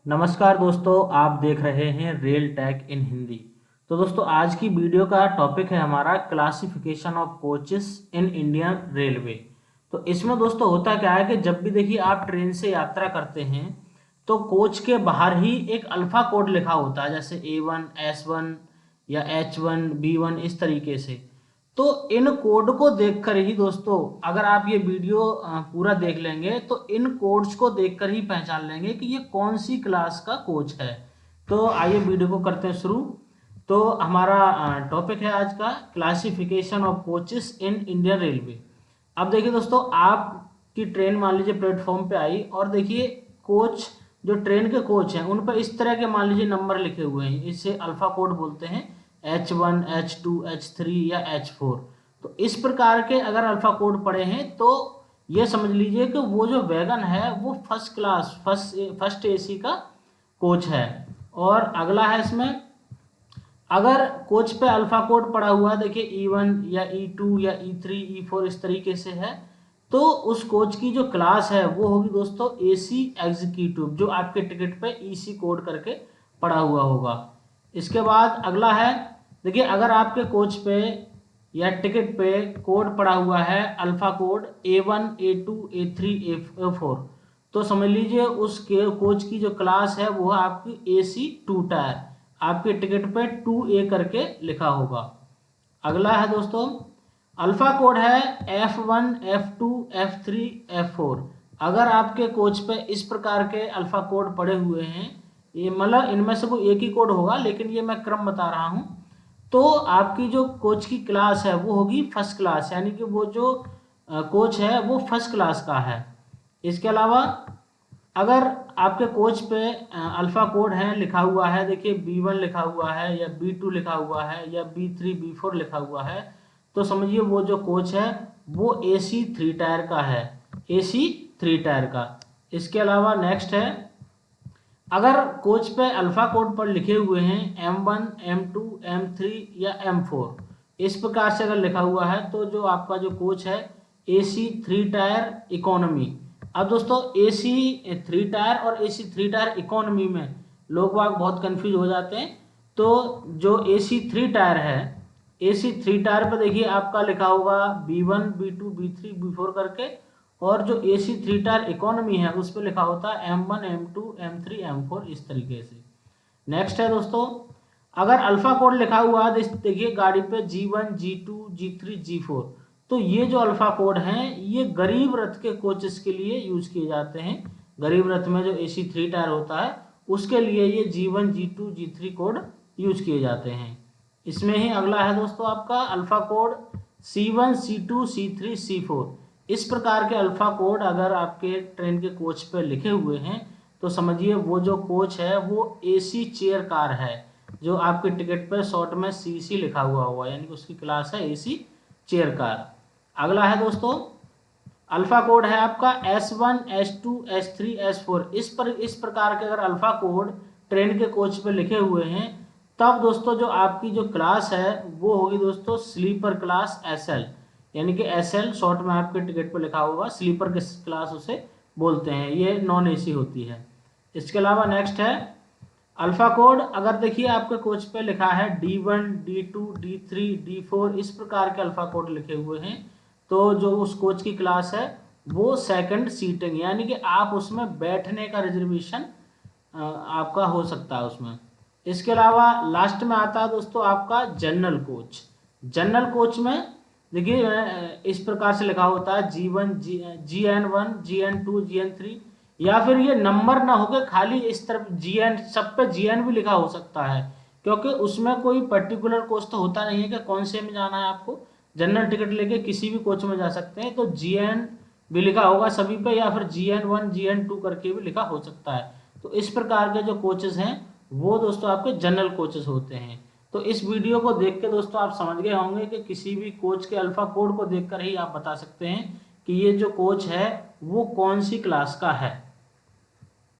नमस्कार दोस्तों, आप देख रहे हैं रेल टैग इन हिंदी। तो दोस्तों, आज की वीडियो का टॉपिक है हमारा classification of coaches in Indian railway. तो इसमें दोस्तों होता क्या है कि जब भी देखिए आप ट्रेन से यात्रा करते हैं तो कोच के बाहर ही एक अल्फा कोड लिखा होता है, जैसे A1 S1 या H1 B1 इस तरीके से। तो इन कोड को देखकर ही दोस्तों, अगर आप ये वीडियो पूरा देख लेंगे तो इन कोड्स को देखकर ही पहचान लेंगे कि ये कौन सी क्लास का कोच है। तो आइए वीडियो को करते हैं शुरू। तो हमारा टॉपिक है आज का classification of coaches in Indian railway. अब देखिए दोस्तों, आपकी ट्रेन मान लीजिए प्लेटफॉर्म पे आई और देखिए कोच, जो ट्रेन के कोच हैं उन पर इस तरह के मान लीजिए नंबर लिखे हुए हैं, इसे अल्फा कोड बोलते हैं। H1 H2 H3 या H4। तो इस प्रकार के अगर अल्फा कोड पड़े हैं तो ये समझ लीजिए कि वो जो वैगन है वो फर्स्ट क्लास फर्स्ट AC का कोच है। और अगला है इसमें, अगर कोच पे अल्फा कोड पड़ा हुआ है, देखिए E1 या E2 या E3 E4 इस तरीके से है, तो उस कोच की जो क्लास है वो होगी दोस्तों AC एग्जीक्यूटिव, जो आपके टिकट पे EC कोड करके पड़ा हुआ होगा। इसके बाद अगला है, देखिए अगर आपके कोच पे या टिकट पे कोड पड़ा हुआ है alpha code A1 A2 A3 A4, तो समझ लीजिए उस कोच की जो क्लास है वो है आपकी AC 2 टायर, आपके टिकट पे 2A करके लिखा होगा। अगला है दोस्तों, अल्फा कोड है F1 F2 F3 F4। अगर आपके कोच पे इस प्रकार के अल्फा कोड पड़े हुए हैं, ये मतलब इनमें से कोई एक ही कोड होगा लेकिन ये मैं क्रम बता रहा हूँ, तो आपकी जो कोच की क्लास है वो होगी फर्स्ट क्लास, यानी कि वो जो कोच है वो फर्स्ट क्लास का है। इसके अलावा अगर आपके कोच पे अल्फा कोड है लिखा हुआ है, देखिए B1 लिखा हुआ है या B2 लिखा हुआ है या B3 B4 लिखा हुआ है, तो समझिए वो जो कोच है वो AC 3 टायर का है, AC 3 टायर का। इसके अलावा नेक्स्ट है, अगर कोच पे अल्फा कोड पर लिखे हुए हैं M1 M2 M3 या M4 इस प्रकार से अगर लिखा हुआ है तो जो आपका जो कोच है AC 3 टायर इकोनॉमी। अब दोस्तों AC 3 टायर और AC 3 टायर इकोनॉमी में लोग वाग बहुत कंफ्यूज हो जाते हैं। तो जो AC 3 टायर है, AC 3 टायर पर देखिए आपका लिखा होगा B1 B2 B3 B4 करके, और जो AC 3 टायर इकोनॉमी है उस पर लिखा होता है M1 M2 M3 M4 इस तरीके से। नेक्स्ट है दोस्तों, अगर अल्फा कोड लिखा हुआ है देखिए गाड़ी पे G1 G2 G3 G4, तो ये जो अल्फा कोड हैं ये गरीब रथ के कोचेस के लिए यूज किए जाते हैं। गरीब रथ में जो AC 3 टायर होता है उसके लिए ये G1 G2 G3 code use किए जाते हैं। इसमें ही अगला है दोस्तों आपका alpha code C1 C2 C3 C4। इस प्रकार के अल्फा कोड अगर आपके ट्रेन के कोच पे लिखे हुए हैं तो समझिए वो जो कोच है वो AC चेयर कार है, जो आपके टिकट पे शॉर्ट में CC लिखा हुआ होगा, यानी कि उसकी क्लास है AC चेयर कार। अगला है दोस्तों, अल्फा कोड है आपका S1 S2 S3 S4। इस प्रकार के अगर अल्फा कोड ट्रेन के कोच पे लिखे हुए हैं तब दोस्तों जो आपकी जो क्लास है वो होगी दोस्तों स्लीपर क्लास SL, यानी कि SL शॉर्ट में आपके टिकट पे लिखा होगा, स्लीपर के क्लास उसे बोलते हैं, ये नॉन AC होती है। इसके अलावा नेक्स्ट है अल्फा कोड, अगर देखिए आपके कोच पे लिखा है D1 D2 D3 D4 इस प्रकार के अल्फा कोड लिखे हुए हैं, तो जो उस कोच की क्लास है वो सेकंड सीटिंग, यानी कि आप उसमें बैठने का रिजर्वेशन आपका हो सकता है उसमें। इसके अलावा लास्ट में आता है दोस्तों आपका जनरल कोच। जनरल कोच में देखिए इस प्रकार से लिखा होता है G1 GN1 GN2 GN3, या फिर ये नंबर ना होकर खाली इस तरफ GN, सब पे GN भी लिखा हो सकता है, क्योंकि उसमें कोई पर्टिकुलर कोच तो होता नहीं है कि कौन से में जाना है आपको। जनरल टिकट लेके किसी भी कोच में जा सकते हैं, तो GN भी लिखा होगा सभी पे, या फिर GN1 GN2 करके भी लिखा हो सकता है। तो इस प्रकार के जो कोचेस हैं वो दोस्तों आपके जनरल कोचेस होते हैं। तो इस वीडियो को देख के दोस्तों आप समझ गए होंगे कि किसी भी कोच के अल्फा कोड को देखकर ही आप बता सकते हैं कि ये जो कोच है वो कौन सी क्लास का है।